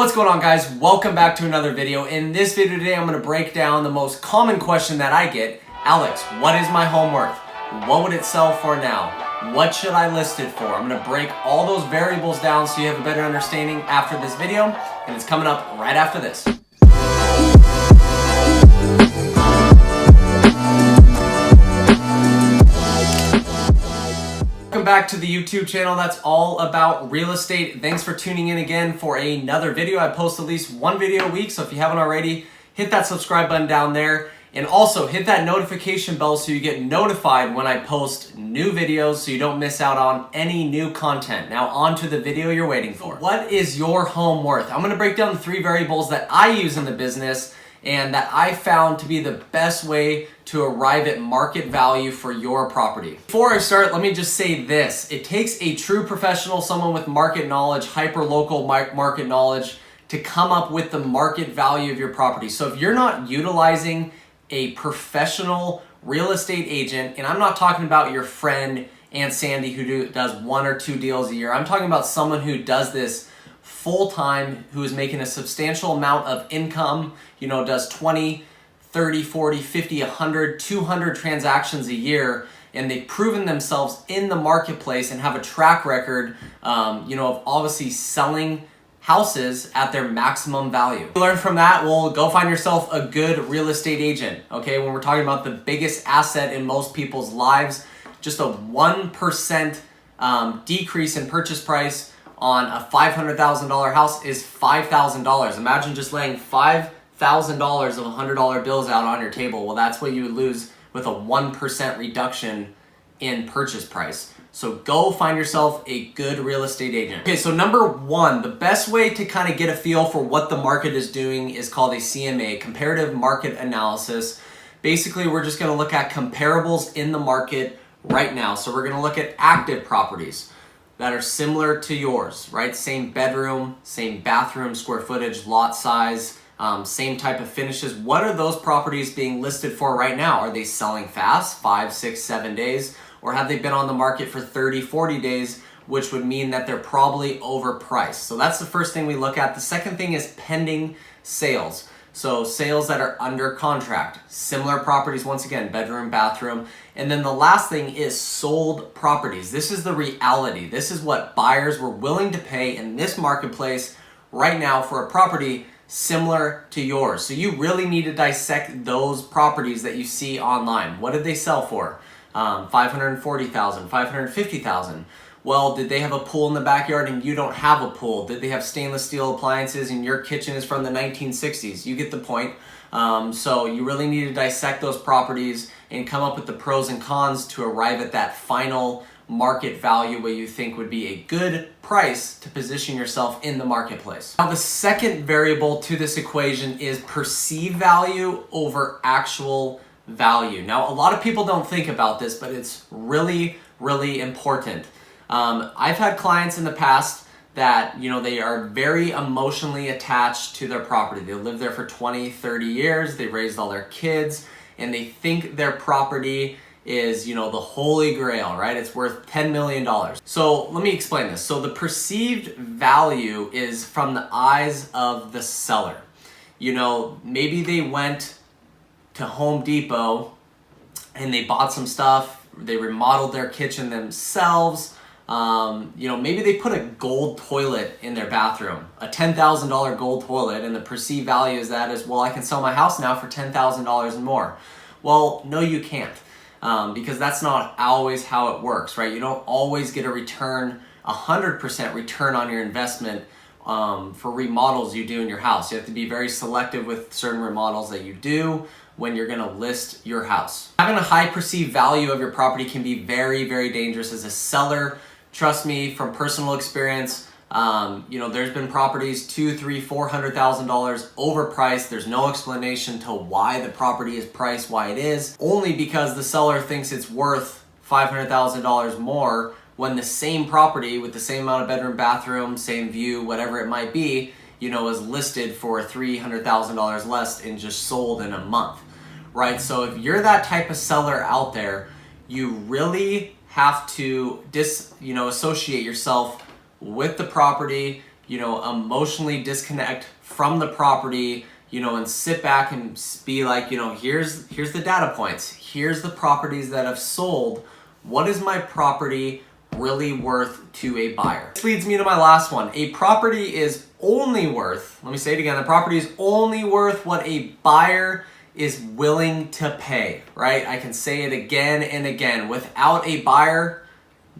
What's going on, guys? Welcome back to another video. In this video today, I'm going to break down the most common question that I get. Alex, what is my home worth? What would it sell for now? What should I list it for? I'm going to break all those variables down so you have a better understanding after this video, and it's coming up right after this. Welcome back to the YouTube channel that's all about real estate. Thanks for tuning in again for another video. I post at least one video a week, so if you haven't already, hit that subscribe button down there. And also hit that notification bell so you get notified when I post new videos so you don't miss out on any new content. Now on to the video you're waiting for. What is your home worth? I'm going to break down the three variables that I use in the business and that I found to be the best way to arrive at market value for your property. Before I start, let me just say this. It takes a true professional, someone with market knowledge, hyper-local market knowledge, to come up with the market value of your property. So if you're not utilizing a professional real estate agent, and I'm not talking about your friend Aunt Sandy who does one or two deals a year, I'm talking about someone who does this full-time, who is making a substantial amount of income, does 20, 30, 40, 50, 100, 200 transactions a year, and they've proven themselves in the marketplace and have a track record, of obviously selling houses at their maximum value. To learn from that, well, go find yourself a good real estate agent, okay? When we're talking about the biggest asset in most people's lives, just a 1% decrease in purchase price on a $500,000 house is $5,000. Imagine just laying $5,000 of $100 bills out on your table. Well, that's what you would lose with a 1% reduction in purchase price. So go find yourself a good real estate agent. Okay, so number one, the best way to kind of get a feel for what the market is doing is called a CMA, comparative market analysis. Basically, we're just going to look at comparables in the market right now. So we're going to look at active properties that are similar to yours, right? Same bedroom, same bathroom, square footage, lot size, same type of finishes. What are those properties being listed for right now? Are they selling fast, 5, 6, 7 days? Or have they been on the market for 30, 40 days, which would mean that they're probably overpriced? So that's the first thing we look at. The second thing is pending sales. So sales that are under contract. Similar properties, once again, bedroom, bathroom. And then the last thing is sold properties. This is the reality. This is what buyers were willing to pay in this marketplace right now for a property similar to yours. So you really need to dissect those properties that you see online. What did they sell for? $540,000, $550,000. Well, did they have a pool in the backyard and you don't have a pool? Did they have stainless steel appliances and your kitchen is from the 1960s? You get the point. So you really need to dissect those properties and come up with the pros and cons to arrive at that final market value where you think would be a good price to position yourself in the marketplace. Now, the second variable to this equation is perceived value over actual value. Now, a lot of people don't think about this, but it's really, really important. I've had clients in the past that, they are very emotionally attached to their property. They live there for 20, 30 years. They raised all their kids, and they think their property is, the holy grail, right? It's worth $10 million. So let me explain this. So the perceived value is from the eyes of the seller. Maybe they went to Home Depot and they bought some stuff. They remodeled their kitchen themselves. Maybe they put a gold toilet in their bathroom, a $10,000 gold toilet, and the perceived value is that is, well, I can sell my house now for $10,000 and more. Well, no, you can't, because that's not always how it works, right? You don't always get a return, 100% return on your investment for remodels you do in your house. You have to be very selective with certain remodels that you do when you're gonna list your house. Having a high perceived value of your property can be very, very dangerous as a seller. Trust me from personal experience, there's been properties $200,000, $300,000, $400,000 overpriced. There's no explanation to why the property is priced why it is, only because the seller thinks it's worth $500,000 more when the same property with the same amount of bedroom, bathroom, same view, whatever it might be, is listed for $300,000 less and just sold in a month, right? So if you're that type of seller out there, you really have to associate yourself with the property. emotionally disconnect from the property, and sit back and be like, here's the data points. Here's the properties that have sold. What is my property really worth to a buyer? This leads me to my last one. A property is only worth, let me say it again, the property is only worth what a buyer is willing to pay, right? I can say it again and again. Without a buyer,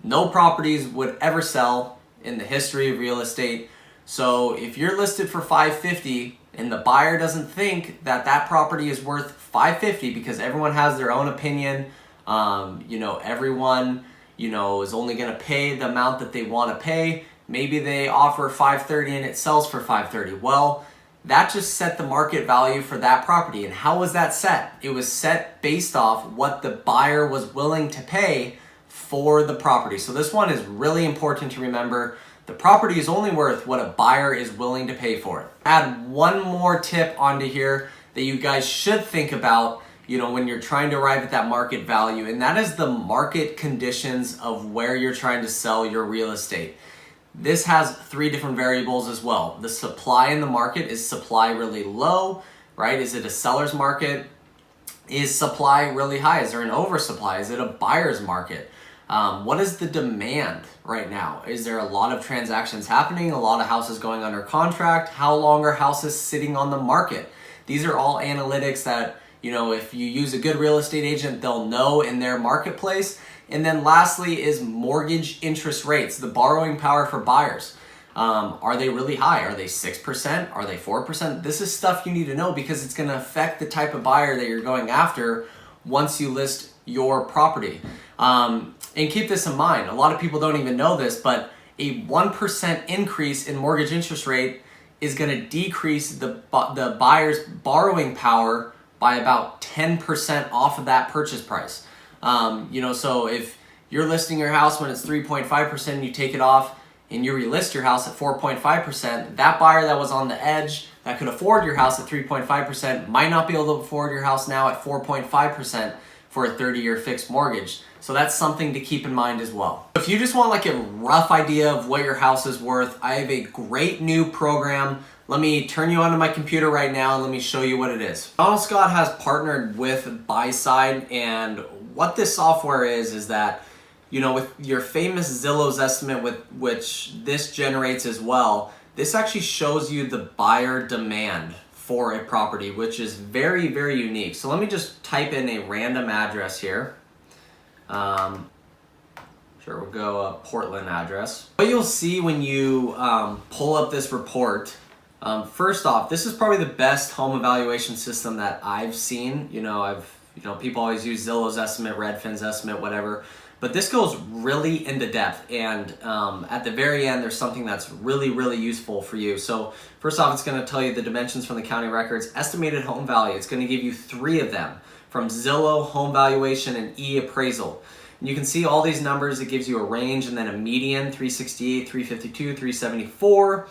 no properties would ever sell in the history of real estate. So if you're listed for $550 and the buyer doesn't think that that property is worth $550 because everyone has their own opinion, everyone is only going to pay the amount that they want to pay. Maybe they offer $530 and it sells for $530. Well, that just set the market value for that property. And how was that set? It was set based off what the buyer was willing to pay for the property. So this one is really important to remember. The property is only worth what a buyer is willing to pay for it. Add one more tip onto here that you guys should think about, when you're trying to arrive at that market value, and that is the market conditions of where you're trying to sell your real estate. This has 3 different variables as well. The supply in the market, is supply really low, right? Is it a seller's market? Is supply really high? Is there an oversupply? Is it a buyer's market? What is the demand right now? Is there a lot of transactions happening? A lot of houses going under contract? How long are houses sitting on the market? These are all analytics that, if you use a good real estate agent, they'll know in their marketplace. And then lastly is mortgage interest rates, the borrowing power for buyers. Are they really high? Are they 6%? Are they 4%? This is stuff you need to know because it's going to affect the type of buyer that you're going after once you list your property. And keep this in mind. A lot of people don't even know this, but a 1% increase in mortgage interest rate is going to decrease the buyer's borrowing power by about 10% off of that purchase price. So if you're listing your house when it's 3.5% and you take it off and you relist your house at 4.5%, that buyer that was on the edge that could afford your house at 3.5% might not be able to afford your house now at 4.5% for a 30-year fixed mortgage. So that's something to keep in mind as well. If you just want like a rough idea of what your house is worth, I have a great new program. Let me turn you onto my computer right now and let me show you what it is. Donald Scott has partnered with Buyside, and what this software is that, with your famous Zillow's estimate, with which this generates as well, this actually shows you the buyer demand for a property, which is very, very unique. So let me just type in a random address here. We'll go a Portland address. What you'll see when you pull up this report, first off, this is probably the best home evaluation system that I've seen. People always use Zillow's estimate, Redfin's estimate, whatever, but this goes really into depth, and at the very end, there's something that's really, really useful for you. So first off, it's going to tell you the dimensions from the county records, estimated home value. It's going to give you 3 of them from Zillow, Home Valuation, and E-Appraisal. And you can see all these numbers. It gives you a range and then a median, 368, 352, 374.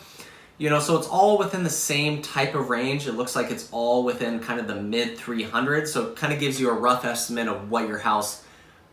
So it's all within the same type of range. It looks like it's all within kind of the mid 300s. So it kind of gives you a rough estimate of what your house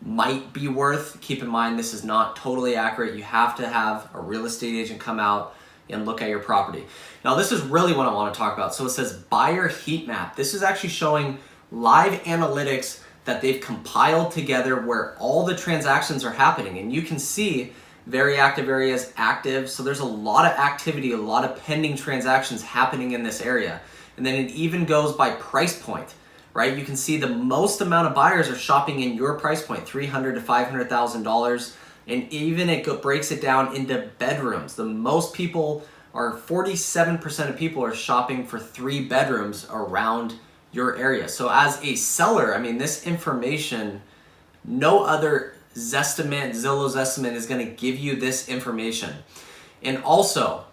might be worth. Keep in mind, this is not totally accurate. You have to have a real estate agent come out and look at your property. Now, this is really what I want to talk about. So it says buyer heat map. This is actually showing live analytics that they've compiled together where all the transactions are happening. And you can see very active areas, active. So there's a lot of activity, a lot of pending transactions happening in this area. And then it even goes by price point, right? You can see the most amount of buyers are shopping in your price point, $300,000 to $500,000. And even it breaks it down into bedrooms. The most people, or 47% of people, are shopping for 3 bedrooms around your area. So as a seller, this information, no other Zillow's estimate is going to give you this information. And also,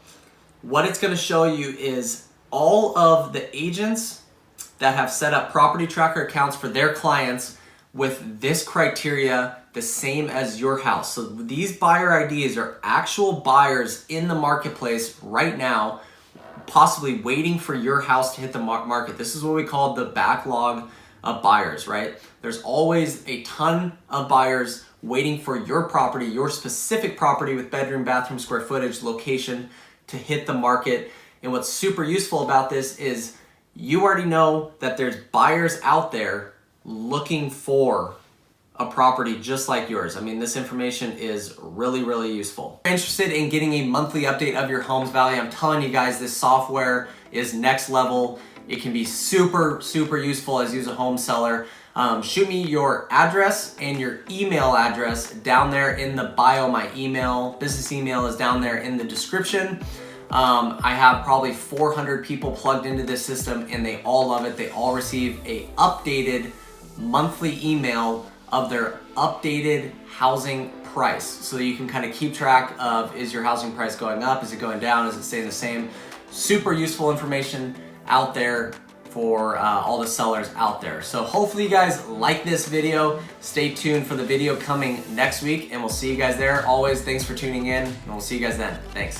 what it's going to show you is all of the agents that have set up property tracker accounts for their clients with this criteria, the same as your house. So these buyer IDs are actual buyers in the marketplace right now, possibly waiting for your house to hit the market. This is what we call the backlog of buyers, right? There's always a ton of buyers waiting for your property, your specific property with bedroom, bathroom, square footage, location to hit the market. And what's super useful about this is you already know that there's buyers out there looking for a property just like yours. I mean, this information is really, really useful. If you're interested in getting a monthly update of your home's value, I'm telling you guys, this software is next level. It can be super, super useful as you as a home seller. Shoot me your address and your email address down there in the bio. My business email is down there in the description. I have probably 400 people plugged into this system and they all love it. They all receive a updated monthly email of their updated housing price. So that you can kind of keep track of, is your housing price going up? Is it going down? Is it staying the same? Super useful information out there for all the sellers out there. So hopefully you guys like this video. Stay tuned for the video coming next week and we'll see you guys there. Always, thanks for tuning in and we'll see you guys then. Thanks.